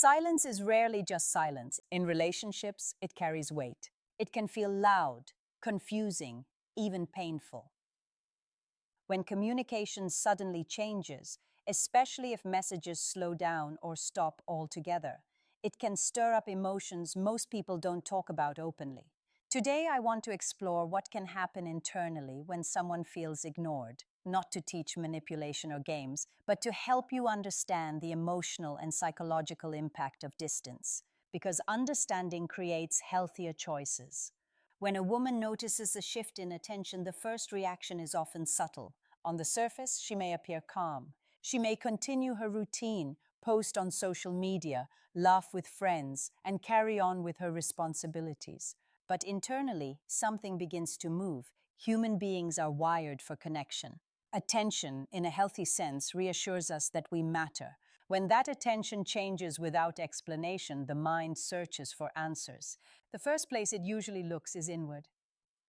Silence is rarely just silence. In relationships, it carries weight. It can feel loud, confusing, even painful. When communication suddenly changes, especially if messages slow down or stop altogether, it can stir up emotions most people don't talk about openly. Today, I want to explore what can happen internally when someone feels ignored, not to teach manipulation or games, but to help you understand the emotional and psychological impact of distance, because understanding creates healthier choices. When a woman notices a shift in attention, the first reaction is often subtle. On the surface, she may appear calm. She may continue her routine, post on social media, laugh with friends, and carry on with her responsibilities. But internally, something begins to move. Human beings are wired for connection. Attention, in a healthy sense, reassures us that we matter. When that attention changes without explanation, the mind searches for answers. The first place it usually looks is inward.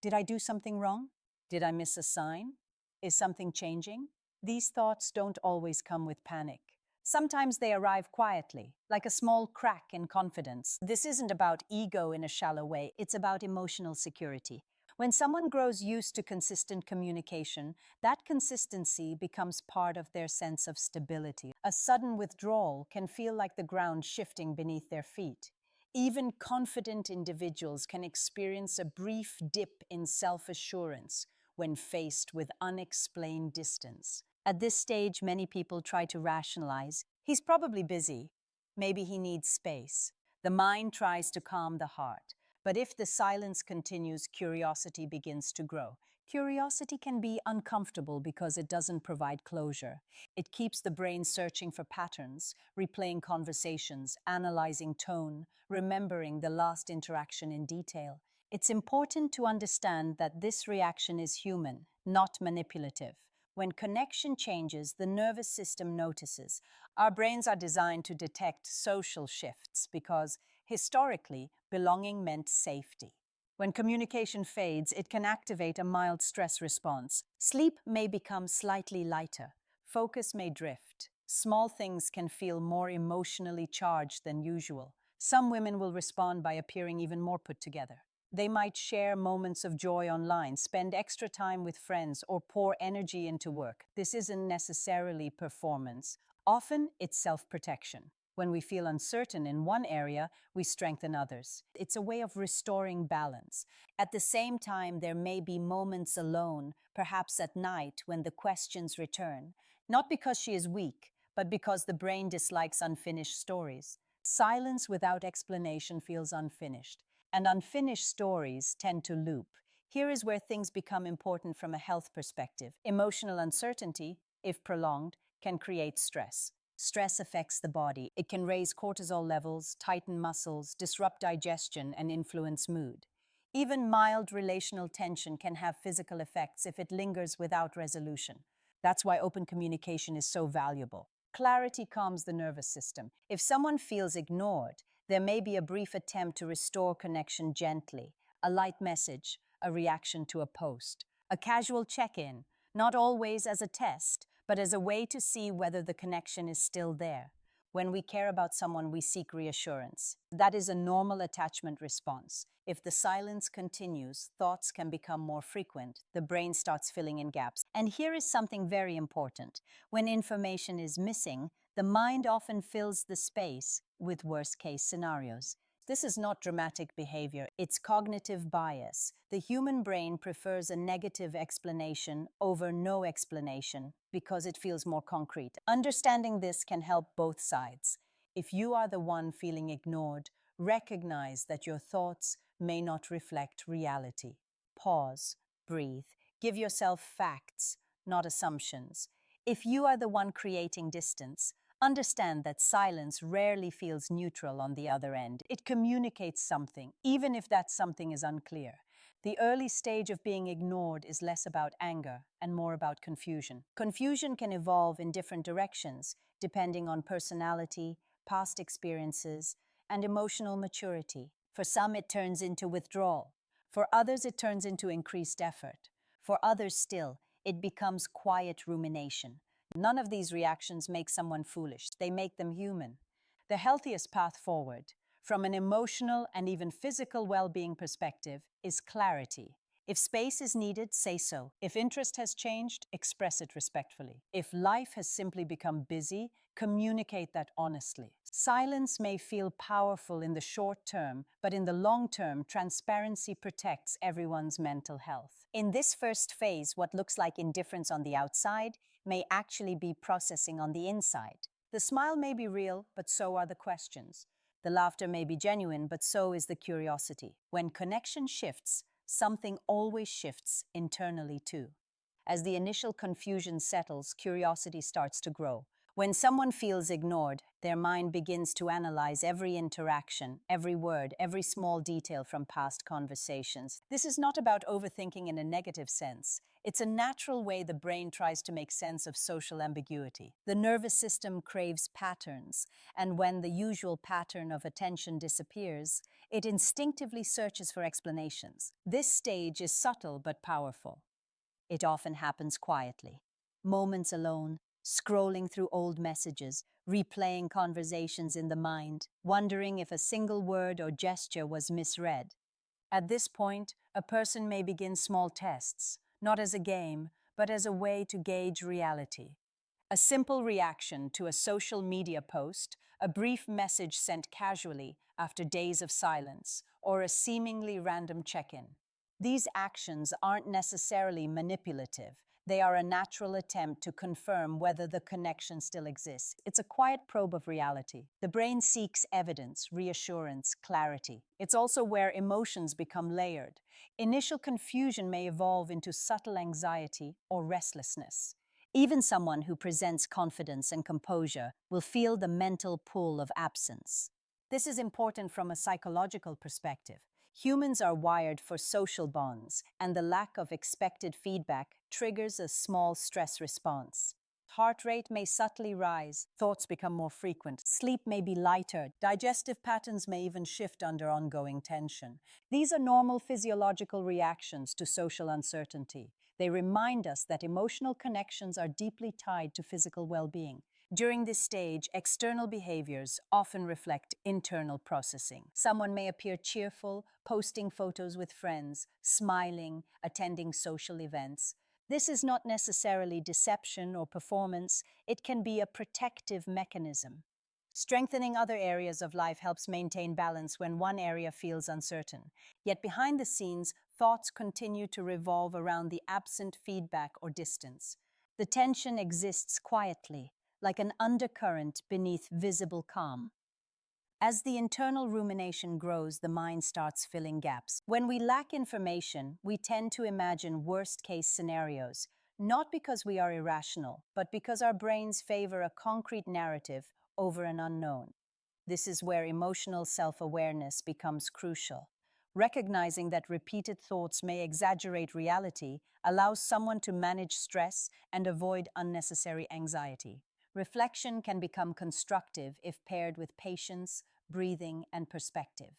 Did I do something wrong? Did I miss a sign? Is something changing? These thoughts don't always come with panic. Sometimes they arrive quietly, like a small crack in confidence. This isn't about ego in a shallow way, it's about emotional security. When someone grows used to consistent communication, that consistency becomes part of their sense of stability. A sudden withdrawal can feel like the ground shifting beneath their feet. Even confident individuals can experience a brief dip in self-assurance when faced with unexplained distance. At this stage, many people try to rationalize. He's probably busy. Maybe he needs space. The mind tries to calm the heart. But if the silence continues, curiosity begins to grow. Curiosity can be uncomfortable because it doesn't provide closure. It keeps the brain searching for patterns, replaying conversations, analyzing tone, remembering the last interaction in detail. It's important to understand that this reaction is human, not manipulative. When connection changes, the nervous system notices. Our brains are designed to detect social shifts because, historically, belonging meant safety. When communication fades, it can activate a mild stress response. Sleep may become slightly lighter. Focus may drift. Small things can feel more emotionally charged than usual. Some women will respond by appearing even more put together. They might share moments of joy online, spend extra time with friends, or pour energy into work. This isn't necessarily performance. Often, it's self-protection. When we feel uncertain in one area, we strengthen others. It's a way of restoring balance. At the same time, there may be moments alone, perhaps at night, when the questions return. Not because she is weak, but because the brain dislikes unfinished stories. Silence without explanation feels unfinished, and unfinished stories tend to loop. Here is where things become important from a health perspective. Emotional uncertainty, if prolonged, can create stress. Stress affects the body. It can raise cortisol levels, tighten muscles, disrupt digestion, and influence mood. Even mild relational tension can have physical effects if it lingers without resolution. That's why open communication is so valuable. Clarity calms the nervous system. If someone feels ignored, there may be a brief attempt to restore connection gently, a light message, a reaction to a post, a casual check-in, not always as a test, but as a way to see whether the connection is still there. When we care about someone, we seek reassurance. That is a normal attachment response. If the silence continues, thoughts can become more frequent. The brain starts filling in gaps. And here is something very important. When information is missing, the mind often fills the space with worst-case scenarios. This is not dramatic behavior, it's cognitive bias. The human brain prefers a negative explanation over no explanation because it feels more concrete. Understanding this can help both sides. If you are the one feeling ignored, recognize that your thoughts may not reflect reality. Pause, breathe, give yourself facts, not assumptions. If you are the one creating distance, understand that silence rarely feels neutral on the other end. It communicates something, even if that something is unclear. The early stage of being ignored is less about anger and more about confusion. Confusion can evolve in different directions, depending on personality, past experiences, and emotional maturity. For some, it turns into withdrawal. For others, it turns into increased effort. For others still, it becomes quiet rumination. None of these reactions make someone foolish. They make them human. The healthiest path forward, from an emotional and even physical well-being perspective, is clarity. If space is needed, say so. If interest has changed, express it respectfully. If life has simply become busy, communicate that honestly. Silence may feel powerful in the short term, but in the long term, transparency protects everyone's mental health. In this first phase, what looks like indifference on the outside may actually be processing on the inside. The smile may be real, but so are the questions. The laughter may be genuine, but so is the curiosity. When connection shifts, something always shifts internally too. As the initial confusion settles, curiosity starts to grow. When someone feels ignored, their mind begins to analyze every interaction, every word, every small detail from past conversations. This is not about overthinking in a negative sense. It's a natural way the brain tries to make sense of social ambiguity. The nervous system craves patterns, and when the usual pattern of attention disappears, it instinctively searches for explanations. This stage is subtle but powerful. It often happens quietly. Moments alone, scrolling through old messages, replaying conversations in the mind, wondering if a single word or gesture was misread. At this point, a person may begin small tests, not as a game, but as a way to gauge reality. A simple reaction to a social media post, a brief message sent casually after days of silence, or a seemingly random check-in. These actions aren't necessarily manipulative. They are a natural attempt to confirm whether the connection still exists. It's a quiet probe of reality. The brain seeks evidence, reassurance, clarity. It's also where emotions become layered. Initial confusion may evolve into subtle anxiety or restlessness. Even someone who presents confidence and composure will feel the mental pull of absence. This is important from a psychological perspective. Humans are wired for social bonds, and the lack of expected feedback triggers a small stress response. Heart rate may subtly rise, thoughts become more frequent, sleep may be lighter, digestive patterns may even shift under ongoing tension. These are normal physiological reactions to social uncertainty. They remind us that emotional connections are deeply tied to physical well-being. During this stage, external behaviors often reflect internal processing. Someone may appear cheerful, posting photos with friends, smiling, attending social events. This is not necessarily deception or performance. It can be a protective mechanism. Strengthening other areas of life helps maintain balance when one area feels uncertain. Yet behind the scenes, thoughts continue to revolve around the absent feedback or distance. The tension exists quietly, like an undercurrent beneath visible calm. As the internal rumination grows, the mind starts filling gaps. When we lack information, we tend to imagine worst-case scenarios, not because we are irrational, but because our brains favor a concrete narrative over an unknown. This is where emotional self-awareness becomes crucial. Recognizing that repeated thoughts may exaggerate reality allows someone to manage stress and avoid unnecessary anxiety. Reflection can become constructive if paired with patience, breathing, and perspective.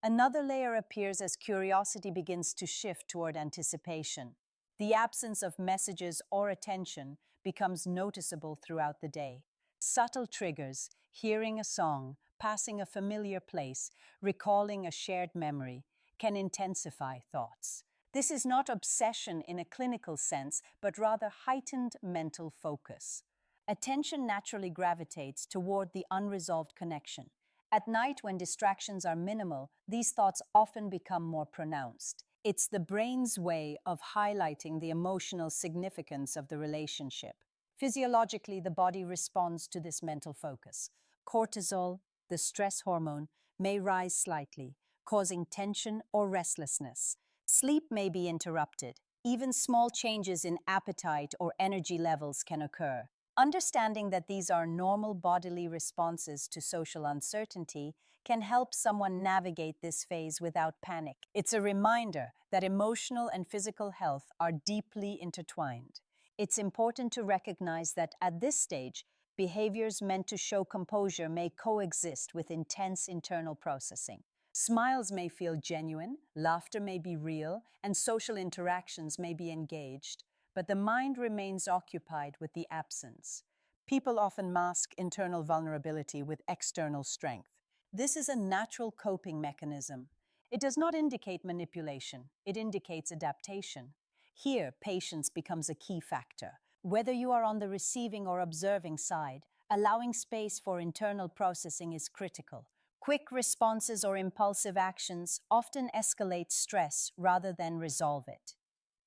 Another layer appears as curiosity begins to shift toward anticipation. The absence of messages or attention becomes noticeable throughout the day. Subtle triggers, hearing a song, passing a familiar place, recalling a shared memory, can intensify thoughts. This is not obsession in a clinical sense, but rather heightened mental focus. Attention naturally gravitates toward the unresolved connection. At night, when distractions are minimal, these thoughts often become more pronounced. It's the brain's way of highlighting the emotional significance of the relationship. Physiologically, the body responds to this mental focus. Cortisol, the stress hormone, may rise slightly, causing tension or restlessness. Sleep may be interrupted. Even small changes in appetite or energy levels can occur. Understanding that these are normal bodily responses to social uncertainty can help someone navigate this phase without panic. It's a reminder that emotional and physical health are deeply intertwined. It's important to recognize that at this stage, behaviors meant to show composure may coexist with intense internal processing. Smiles may feel genuine, laughter may be real, and social interactions may be engaged, but the mind remains occupied with the absence. People often mask internal vulnerability with external strength. This is a natural coping mechanism. It does not indicate manipulation, it indicates adaptation. Here, patience becomes a key factor. Whether you are on the receiving or observing side, allowing space for internal processing is critical. Quick responses or impulsive actions often escalate stress rather than resolve it.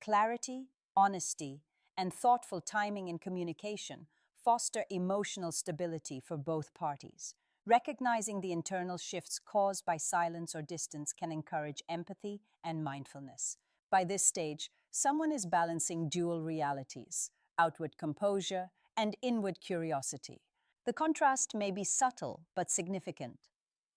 Clarity, honesty, and thoughtful timing in communication foster emotional stability for both parties. Recognizing the internal shifts caused by silence or distance can encourage empathy and mindfulness. By this stage, someone is balancing dual realities, outward composure and inward curiosity. The contrast may be subtle but significant.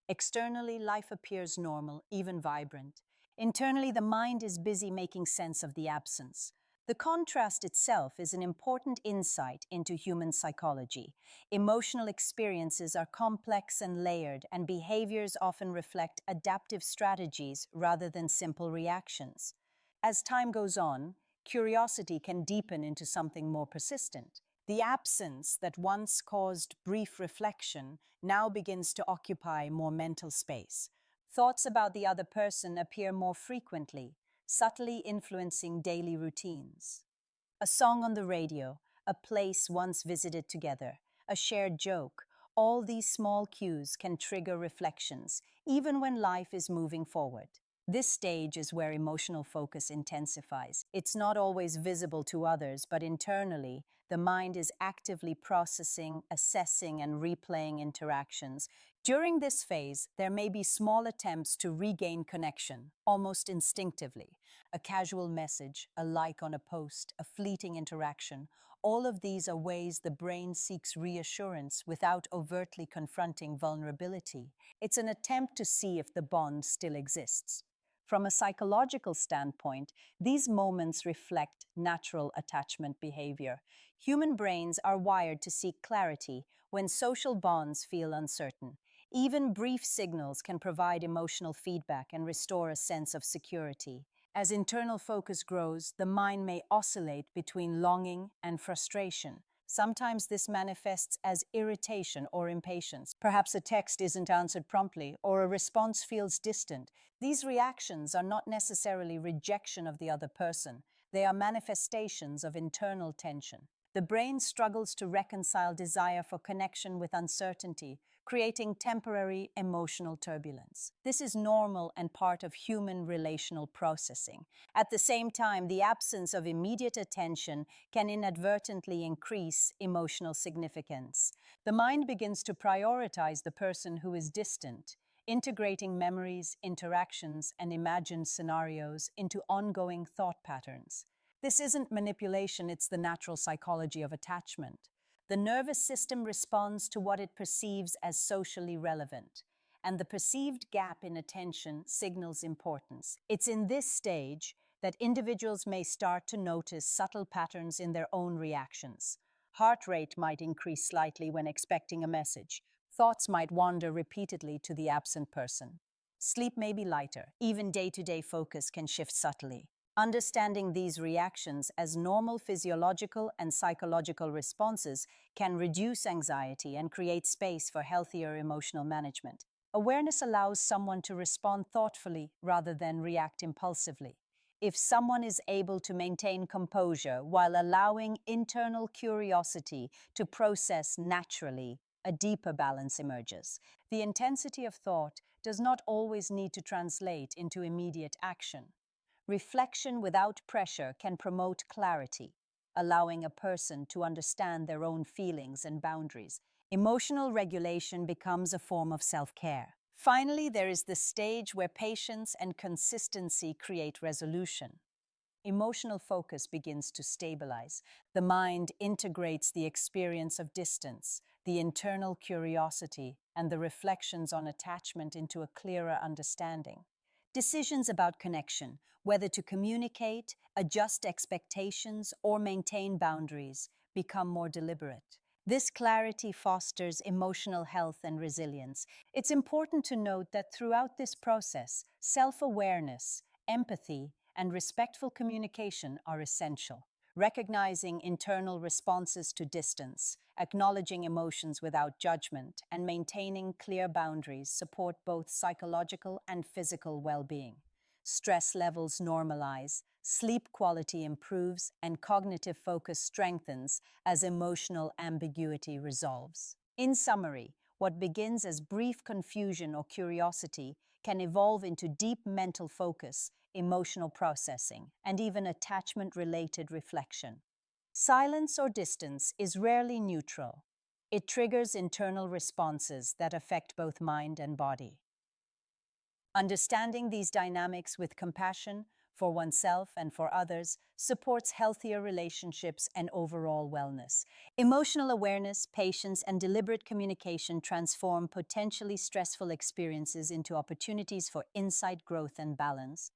Externally, life appears normal, even vibrant. Internally, the mind is busy making sense of the absence. The contrast itself is an important insight into human psychology. Emotional experiences are complex and layered, and behaviors often reflect adaptive strategies rather than simple reactions. As time goes on, curiosity can deepen into something more persistent. The absence that once caused brief reflection now begins to occupy more mental space. Thoughts about the other person appear more frequently, subtly influencing daily routines. A song on the radio, a place once visited together, a shared joke, all these small cues can trigger reflections, even when life is moving forward. This stage is where emotional focus intensifies. It's not always visible to others, but internally, the mind is actively processing, assessing, and replaying interactions. During this phase, there may be small attempts to regain connection, almost instinctively. A casual message, a like on a post, a fleeting interaction. All of these are ways the brain seeks reassurance without overtly confronting vulnerability. It's an attempt to see if the bond still exists. From a psychological standpoint, these moments reflect natural attachment behavior. Human brains are wired to seek clarity when social bonds feel uncertain. Even brief signals can provide emotional feedback and restore a sense of security. As internal focus grows, the mind may oscillate between longing and frustration. Sometimes this manifests as irritation or impatience. Perhaps a text isn't answered promptly or a response feels distant. These reactions are not necessarily rejection of the other person. They are manifestations of internal tension. The brain struggles to reconcile desire for connection with uncertainty, creating temporary emotional turbulence. This is normal and part of human relational processing. At the same time, the absence of immediate attention can inadvertently increase emotional significance. The mind begins to prioritize the person who is distant, integrating memories, interactions, and imagined scenarios into ongoing thought patterns. This isn't manipulation, it's the natural psychology of attachment. The nervous system responds to what it perceives as socially relevant, and the perceived gap in attention signals importance. It's in this stage that individuals may start to notice subtle patterns in their own reactions. Heart rate might increase slightly when expecting a message. Thoughts might wander repeatedly to the absent person. Sleep may be lighter. Even day-to-day focus can shift subtly. Understanding these reactions as normal physiological and psychological responses can reduce anxiety and create space for healthier emotional management. Awareness allows someone to respond thoughtfully rather than react impulsively. If someone is able to maintain composure while allowing internal curiosity to process naturally, a deeper balance emerges. The intensity of thought does not always need to translate into immediate action. Reflection without pressure can promote clarity, allowing a person to understand their own feelings and boundaries. Emotional regulation becomes a form of self-care. Finally, there is the stage where patience and consistency create resolution. Emotional focus begins to stabilize. The mind integrates the experience of distance, the internal curiosity, and the reflections on attachment into a clearer understanding. Decisions about connection, whether to communicate, adjust expectations, or maintain boundaries, become more deliberate. This clarity fosters emotional health and resilience. It's important to note that throughout this process, self-awareness, empathy, and respectful communication are essential. Recognizing internal responses to distance, acknowledging emotions without judgment, and maintaining clear boundaries support both psychological and physical well-being. Stress levels normalize, sleep quality improves, and cognitive focus strengthens as emotional ambiguity resolves. In summary, what begins as brief confusion or curiosity can evolve into deep mental focus, emotional processing, and even attachment-related reflection. Silence or distance is rarely neutral. It triggers internal responses that affect both mind and body. Understanding these dynamics with compassion for oneself and for others supports healthier relationships and overall wellness. Emotional awareness, patience, and deliberate communication transform potentially stressful experiences into opportunities for insight, growth, and balance.